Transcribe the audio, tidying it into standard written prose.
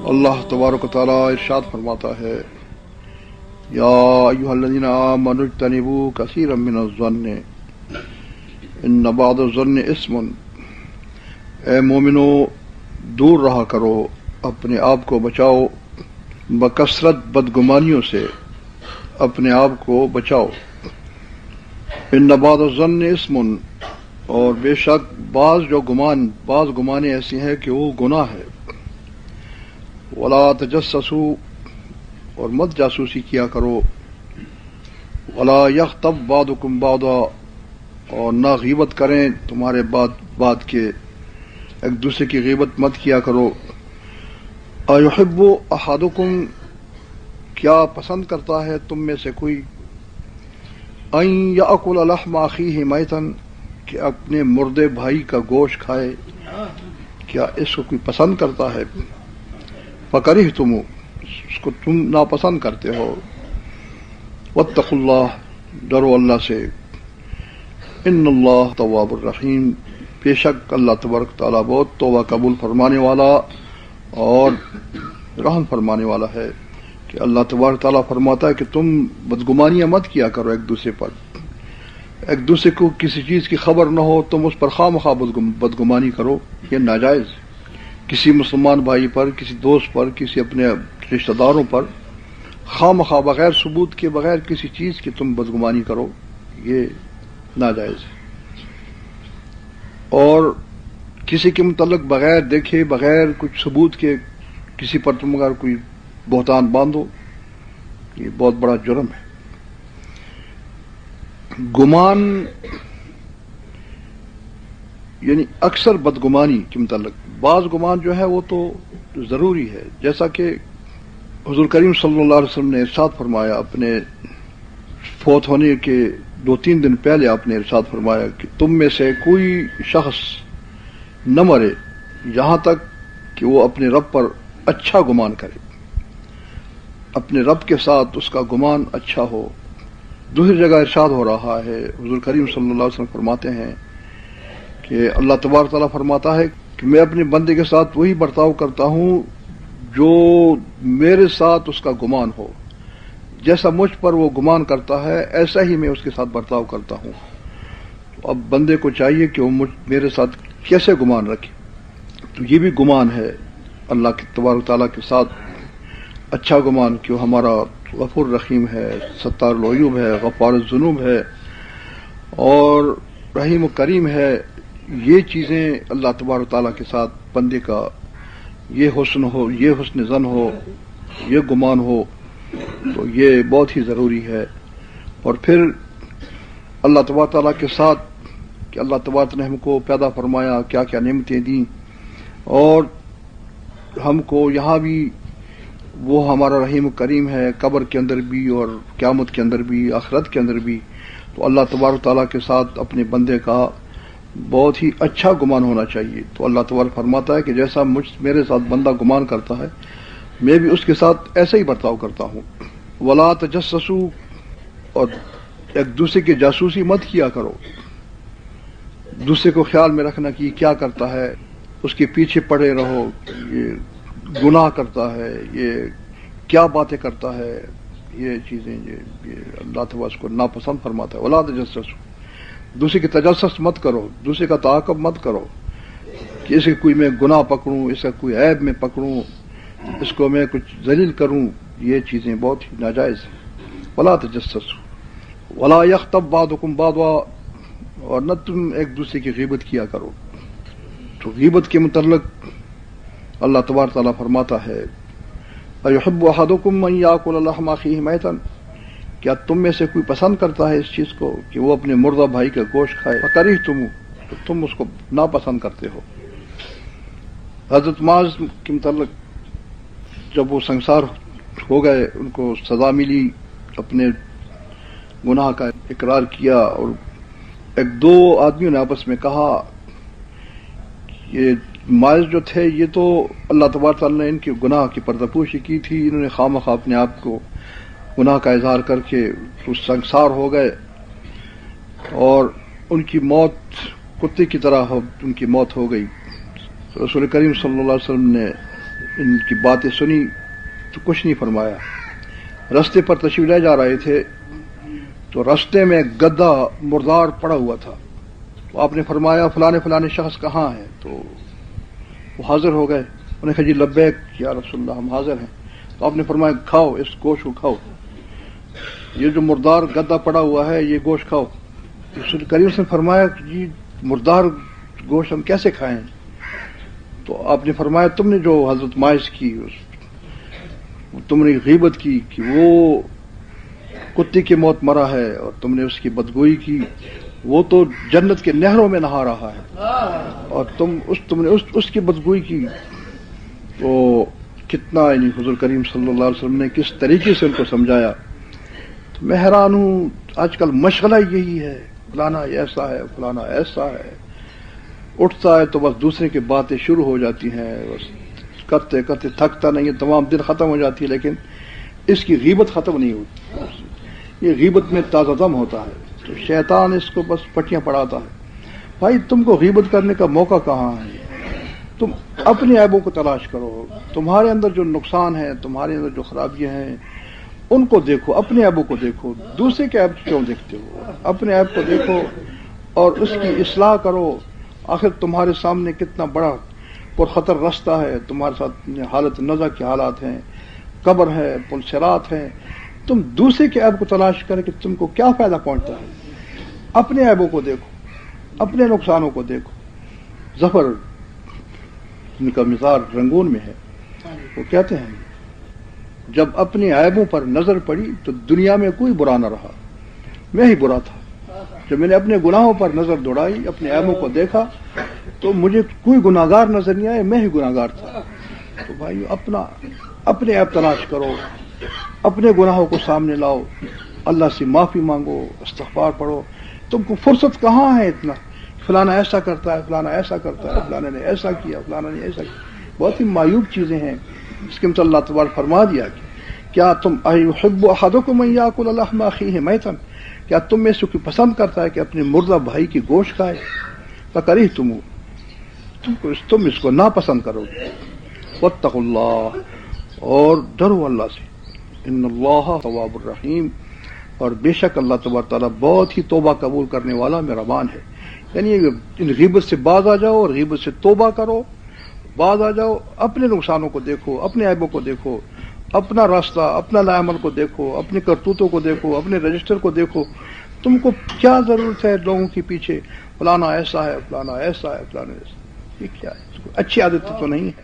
اللہ تبارک و تعالی ارشاد فرماتا ہے، یا ایھا الذین آمنوا اجتنبوا کثیرا من الظن ان بعض الظن اثم۔ اے مومنو، دور رہا کرو، اپنے آپ کو بچاؤ بکثرت بدگمانیوں سے، اپنے آپ کو بچاؤ۔ ان بعض الظن اثم، اور بے شک بعض گمانے ایسی ہیں کہ وہ گناہ ہے۔ ولا تجسسوا، اور مت جاسوسی کیا کرو۔ ولا یغتب بعضکم بعضا، اور نہ غیبت کریں تمہارے بعد کے، ایک دوسرے کی غیبت مت کیا کرو۔ ایحب احدکم، کیا پسند کرتا ہے تم میں سے کوئی، ان یاکل لحم اخیہ میتا، کہ اپنے مردے بھائی کا گوشت کھائے، کیا اس کو کوئی پسند کرتا ہے؟ فکرہتم، اس کو تم ناپسند کرتے ہو۔ واتقوا اللہ، ڈرو اللہ سے۔ ان اللہ تواب الرحیم، بے شک اللہ تبارک تعالیٰ بہت توبہ قبول فرمانے والا اور رحم فرمانے والا ہے۔ کہ اللہ تبارک تعالیٰ فرماتا ہے کہ تم بدگمانیاں مت کیا کرو ایک دوسرے پر، ایک دوسرے کو کسی چیز کی خبر نہ ہو تم اس پر خواہ مخواہ بدگمانی کرو، یہ ناجائز۔ کسی مسلمان بھائی پر، کسی دوست پر، کسی اپنے رشتہ داروں پر خواہ مخواہ بغیر ثبوت کے، بغیر کسی چیز کے تم بدگمانی کرو، یہ ناجائز ہے۔ اور کسی کے متعلق بغیر دیکھے، بغیر کچھ ثبوت کے کسی پر تم اگر کوئی بہتان باندھو، یہ بہت بڑا جرم ہے۔ گمان یعنی اکثر بدگمانی کے متعلق بعض گمان جو ہے وہ تو ضروری ہے، جیسا کہ حضور کریم صلی اللہ علیہ وسلم نے ارشاد فرمایا، اپنے فوت ہونے کے 2-3 دن پہلے آپ نے ارشاد فرمایا کہ تم میں سے کوئی شخص نہ مرے یہاں تک کہ وہ اپنے رب پر اچھا گمان کرے، اپنے رب کے ساتھ اس کا گمان اچھا ہو۔ دوسری جگہ ارشاد ہو رہا ہے، حضور کریم صلی اللہ علیہ وسلم فرماتے ہیں کہ اللہ تبارک تعالیٰ فرماتا ہے کہ میں اپنے بندے کے ساتھ وہی برتاؤ کرتا ہوں جو میرے ساتھ اس کا گمان ہو، جیسا مجھ پر وہ گمان کرتا ہے ایسا ہی میں اس کے ساتھ برتاؤ کرتا ہوں۔ اب بندے کو چاہیے کہ وہ میرے ساتھ کیسے گمان رکھے، تو یہ بھی گمان ہے اللہ کے تبارک تعالیٰ کے ساتھ اچھا گمان کہ وہ ہمارا غفور رحیم ہے، ستار العیوب ہے، غفار الذنوب ہے اور رحیم و کریم ہے۔ یہ چیزیں اللہ تبارک تعالیٰ کے ساتھ بندے کا یہ حسن ہو، یہ حسن ظن ہو، یہ گمان ہو، تو یہ بہت ہی ضروری ہے۔ اور پھر اللہ تبارک تعالیٰ کے ساتھ کہ اللہ تبارک نے ہم کو پیدا فرمایا، کیا کیا نعمتیں دیں، اور ہم کو یہاں بھی وہ ہمارا رحیم و کریم ہے، قبر کے اندر بھی اور قیامت کے اندر بھی، آخرت کے اندر بھی۔ تو اللہ تبارک تعالیٰ کے ساتھ اپنے بندے کا بہت ہی اچھا گمان ہونا چاہیے۔ تو اللہ تبارک فرماتا ہے کہ جیسا میرے ساتھ بندہ گمان کرتا ہے میں بھی اس کے ساتھ ایسا ہی برتاؤ کرتا ہوں۔ ولا تجسسوا، اور ایک دوسرے کی جاسوسی مت کیا کرو، دوسرے کو خیال میں رکھنا کہ یہ کیا کرتا ہے، اس کے پیچھے پڑے رہو، یہ گناہ کرتا ہے، یہ کیا باتیں کرتا ہے، یہ چیزیں یہ اللہ تعالیٰ اس کو ناپسند فرماتا ہے۔ ولا تجسسوا، دوسرے کی تجسس مت کرو، دوسرے کا تعاقب مت کرو کہ اس کے کوئی میں گناہ پکڑوں، اس کا کوئی عیب میں پکڑوں، اس کو میں کچھ ذلیل کروں، یہ چیزیں بہت ہی ناجائز ہیں۔ ولا تجسسوا ولا یغتب بعضکم بعضا، اور نہ تم ایک دوسرے کی غیبت کیا کرو۔ تو غیبت کے متعلق اللہ تبارک تعالیٰ فرماتا ہے، ایحب احدکم ان یاکل لحم اخیہ میتا، کیا تم میں سے کوئی پسند کرتا ہے اس چیز کو کہ وہ اپنے مردہ بھائی کا گوشت کھائے؟ فکرہتم، تو تم اس کو ناپسند کرتے ہو۔ حضرت معاذ کے متعلق جب وہ سنگسار ہو گئے، ان کو سزا ملی، اپنے گناہ کا اقرار کیا، اور ایک دو آدمیوں نے آپس میں کہا، یہ معاذ جو تھے یہ تو اللہ تبارک تعالیٰ نے ان کے گناہ کی پردہ پوشی کی تھی، انہوں نے خواہ مخواہ اپنے آپ کو گناہ کا اظہار کر کے سنگسار ہو گئے، اور ان کی موت کتے کی طرح ان کی موت ہو گئی۔ رسول کریم صلی اللہ علیہ وسلم نے ان کی باتیں سنی تو کچھ نہیں فرمایا. رستے پر تشریف لے جا رہے تھے تو رستے میں گدا مردار پڑا ہوا تھا. تو آپ نے فرمایا فلانے فلانے شخص کہاں ہیں؟ تو وہ حاضر ہو گئے. انہوں نے کہا جی لبیک یا رسول اللہ ہم حاضر ہیں. تو آپ نے فرمایا کھاؤ اس گوشت کو کھاؤ، یہ جو مردار گدا پڑا ہوا ہے یہ گوشت کھاؤ. رسول کریم نے فرمایا جی مردار گوشت ہم کیسے کھائیں؟ تو آپ نے فرمایا تم نے جو حضرت ماعز کی تم نے غیبت کی کہ وہ کتے کی موت مرا ہے اور تم نے اس کی بدگوئی کی، وہ تو جنت کے نہروں میں نہا رہا ہے اور تم نے اس کی بدگوئی کی. تو کتنا یعنی حضور کریم صلی اللہ علیہ وسلم نے کس طریقے سے ان کو سمجھایا. تو میں حیران ہوں، آج کل مشغلہ یہی ہے، فلانا ایسا ہے فلانا ایسا ہے. اٹھتا ہے تو بس دوسرے کی باتیں شروع ہو جاتی ہیں، بس کرتے کرتے تھکتا نہیں ہے، تمام دن ختم ہو جاتی ہے لیکن اس کی غیبت ختم نہیں ہوتی. یہ غیبت میں تازہ دم ہوتا ہے تو شیطان اس کو بس پٹیاں پڑھاتا ہے. بھائی تم کو غیبت کرنے کا موقع کہاں ہے؟ تم اپنے عیبوں کو تلاش کرو. تمہارے اندر جو نقصان ہے، تمہارے اندر جو خرابیاں ہیں ان کو دیکھو، اپنے عیبوں کو دیکھو. دوسرے کے عیب کیوں دیکھتے ہو؟ اپنے عیب کو دیکھو اور اس کی اصلاح کرو. آخر تمہارے سامنے کتنا بڑا پرخطر راستہ ہے، تمہارے ساتھ حالت نزع کے حالات ہیں، قبر ہے، پل صراط ہے. تم دوسرے کے عیب کو تلاش کرے کہ تم کو کیا فائدہ پہنچتا ہے. اپنے عیبوں کو دیکھو، اپنے نقصانوں کو دیکھو. ظفر ان کا مزاج رنگون میں ہے، وہ کہتے ہیں جب اپنے عیبوں پر نظر پڑی تو دنیا میں کوئی برا نہ رہا، میں ہی برا تھا. جب میں نے اپنے گناہوں پر نظر دوڑائی، اپنے عیبوں کو دیکھا تو مجھے کوئی گناہگار نظر نہیں آیا، میں ہی گناہگار تھا. تو بھائی اپنے عیب تلاش کرو، اپنے گناہوں کو سامنے لاؤ، اللہ سے معافی مانگو، استغفار پڑھو. تم کو فرصت کہاں ہے اتنا؟ فلانا ایسا کرتا ہے، فلانا ایسا کرتا ہے، فلانا نے ایسا کیا، فلانا نے ایسا کیا. بہت ہی معیوب چیزیں ہیں. اس کے مطلب اللہ تبارک فرما دیا کہ کیا تم ایحب احدکم ان یاکل لحم اخیہ میتا، کیا تم میں سے کوئی پسند کرتا ہے کہ اپنے مردہ بھائی کی گوشت کھائے؟ فکرہتم، تم اس کو ناپسند کرو گے. واتقوا اللہ، اور ڈرو اللہ سے. ان اللہ تواب الرحیم، اور بے شک اللہ تبارک تعالیٰ بہت ہی توبہ قبول کرنے والا مہربان ہے. یعنی ان غیبت سے باز آ جاؤ اور غیبت سے توبہ کرو، باز آ جاؤ. اپنے نقصانوں کو دیکھو، اپنے عیبوں کو دیکھو، اپنا راستہ، اپنا لائحہ کو دیکھو، اپنے کرتوتوں کو دیکھو، اپنے رجسٹر کو دیکھو. تم کو کیا ضرورت ہے لوگوں کے پیچھے فلانا ایسا ہے، فلانا ایسا ہے، فلانا ایسا؟ یہ کیا ہے؟ اچھی عادت تو نہیں ہے.